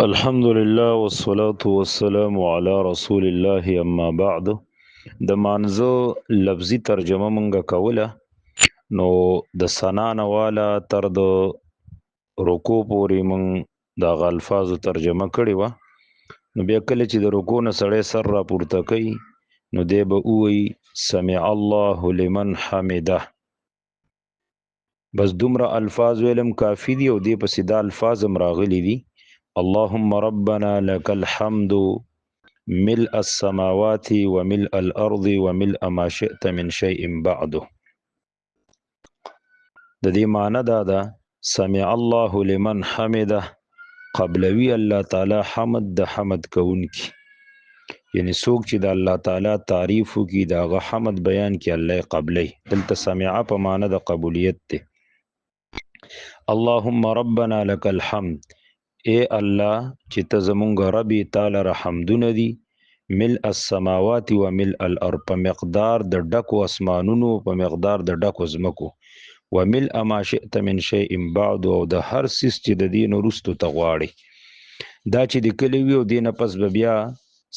الحمد لله والصلاة والسلام على رسول الله اما بعد. د مانزه لفظي ترجمه مونږه کوله. نو د ثنا نه والا تر د رکوع پورې مونږ د الفاظو ترجمه کړې و. نو بیا کله چې د رکوع نه سړی سر را پورته کوي نو دی به وایي سمع الله لمن حمده. بس دومره الفاظ ویلم کافی دي او دی پسې دا الفاظ هم راغلي دي. اللهم ربنا لك الحمد ملء السماوات وملء الأرض وملء ما شئت من شيء بعده. د دې معنی دا ده سمع الله لمن حمده قبلوي الله تعالی حمد د حمد کوونکی، یعنی څوک چې د الله تعالی تعریف وکي داغه حمد بیان کی الله قبلی. دلته سمع په معنی د قبولیت ده. اللهم ربنا لك الحمد، اے الله چې ته زمونږ رب تعالی رحمدونه دي ملء السماوات و ملء الارض، په مقدار د ډکو اسمانونو په مقدار د ډکو ځمکو، و ملء ما شئت من شيء بعد، او د هر سیس چې د دین وروستو ته غواړي. دا چې د کلی وي او دینه پس به بیا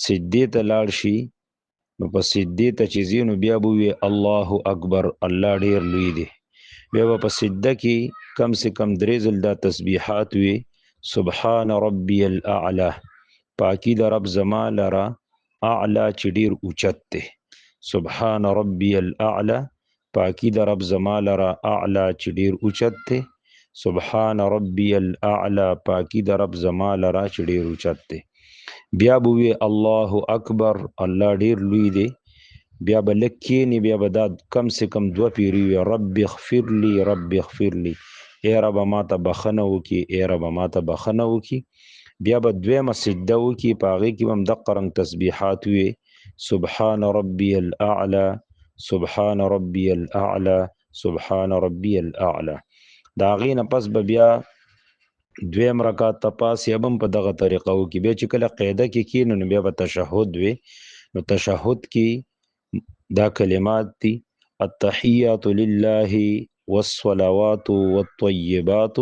سجدې ته لاړ شي، نو په سجدې ته چې ځي نو بیا به وي الله اکبر، الله ډیر لوی دی. بیا به په سجده کې کم سے کم درې ځل دا تسبیحات وي، سبحان ربی الاعلى، پاکی د رب زما لرا، اعلى چې ډیر اوچت دی. سبحان ربی الاعلى، پاکی د رب زما لرا، اعلى چې ډیر اوچت دی. سبحان ربی الاعلى، پاکی د رب زما لرا چې ډیر اوچت دی. بیا به وی الله اکبر، الله ډیر لوی دی. بیا به لږ کښېني، بیا به دا کم سے کم دوه پیرې وي، رب اغفر لی رب اغفر لی، ای رب ما ته بخښنه وکړي، ای رب ما ته بخښنه وکړي. بیا به دویمه سجده وکړي، په هغې کې به هم دقه رنګ تسبیحات وي، سبحان ربی الاعلى سبحان ربی الاعلى سبحان ربی الاعلى. د هغې نه پس به بیا دویم رکعت ته پاس یا به هم په دغه طریقه وکړي. بیا چې کله قاعده کې کښېنو نو بیا به تشهد وي. نو تشهد کې دا کلمات دي: التحیات لله والصلوات والطیبات،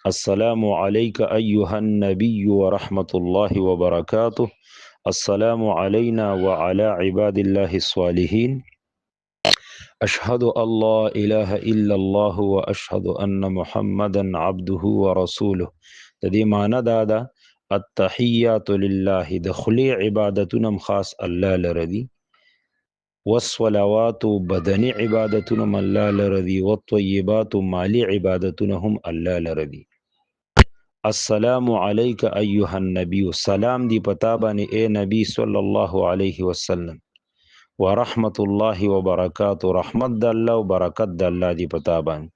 السلام علیک ایها النبی ورحمة الله وبرکاته، السلام علینا وعلى عباد الله الصالحین، اشهد ان لا اله الا الله واشهد ان محمدا عبده ورسوله. د دې معنی دا ده التحیات لله، د خلی عبادتونه خاص الله لره دي، والصلوات بدنی عبادتونه هم الله لره دي، والطیبات مالی عبادتونه هم الله لره دي. السلام علیک ایها النبی، سلام دی پتا باندې اے نبی صلی الله علیه وسلم، ورحمت الله وبرکاته، رحمت د الله او برکت د الله دی پتا باندې.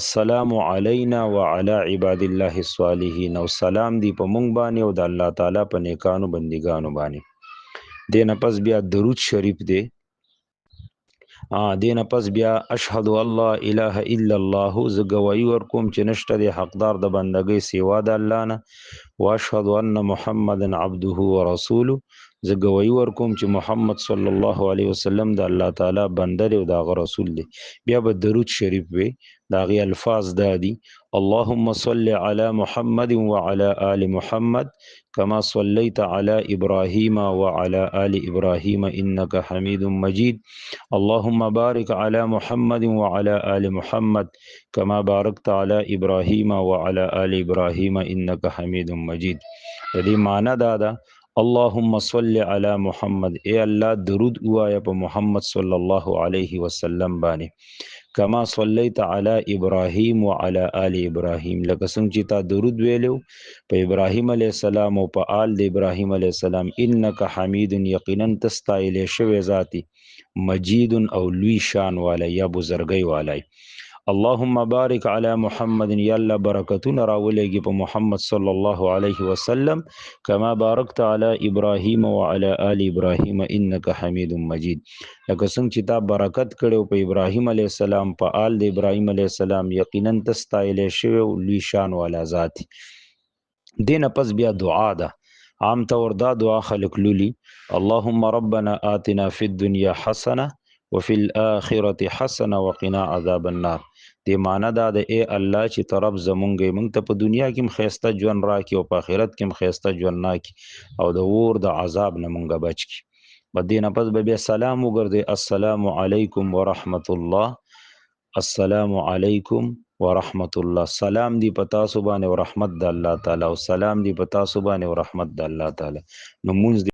السلام علینا وعلى عباد الله الصالحین، او سلام دی په مونږ باندې او د الله تعالی په نیکانو بندګانو باندې. دینه پس بیا درود شریف دی. دینه پس بیا اشهد الله اله الا الله، زه گواہی ورکوم چې نشته دی حقدار د بندګۍ سوا د الله نه، واشهد ان محمدا عبده ورسوله، زه گواہی ورکوم چې محمد صلی الله علیه وسلم د الله تعالی بنده دی او د هغه رسول دی. بیا به درود شریف وي، د هغې الفاظ دا دي: اللهم صل علی محمد وعلى آل محمد كما صليت على إبراهيم وعلى آل إبراهيم إنك حميد مجيد، اللهم بارك على محمد وعلى آل محمد كما باركت على إبراهيم وعلى آل إبراهيم إنك حميد مجيد. دې معنی دا ده اللهم صل على محمد، اے الله درود وایا په محمد صلی الله علیه وسلم باندې، کما صلیت علی ابراهیم وعلى آل ابراهیم، لکه څنګه چې تا درود ویلو په ابراهیم علیه السلام او په آل د ابراهیم علیه السلام، انک حمید، یقینا تستایل شوی ذاتی، مجید او لوی شان والا یا بزرګی والا. اللهم بارک علی محمد، یا الله برکتونه راولېږي په محمد صلی الله علیه وسلم، کما بارکت علی ابراهیم وعلى آل ابراهیم انک حمید مجید، لکه څنګه چې تا برکت کړو په ابراهیم علیه السلام په آل د ابراهیم علیه السلام، یقینا تستایل شوی لوی شان والا ذات. دینه پس بیا دعا ده. عام طور دا دعا خلق لولي: اللهم ربنا آتنا فی الدنیا حسنه وفي الآخرة حسنه وقنا عذاب النار. دې معنا دا ده اے الله چې طرف زمونږ موږ ته په دنیا کې هم ښایسته ژوند راکړي او په آخرت کې هم ښایسته ژوند راکړي او د اور د عذاب نه مونږ بچ کړي. په دې نه پس به بیا سلام وګرځي السلام علیکم ورحمت الله، السلام علیکم ورحمت الله. سلام دی په تاسو باندې او رحمت د الله تعالی، او سلام دی په تاسو باندې او رحمت د الله تعالی. نو مونږ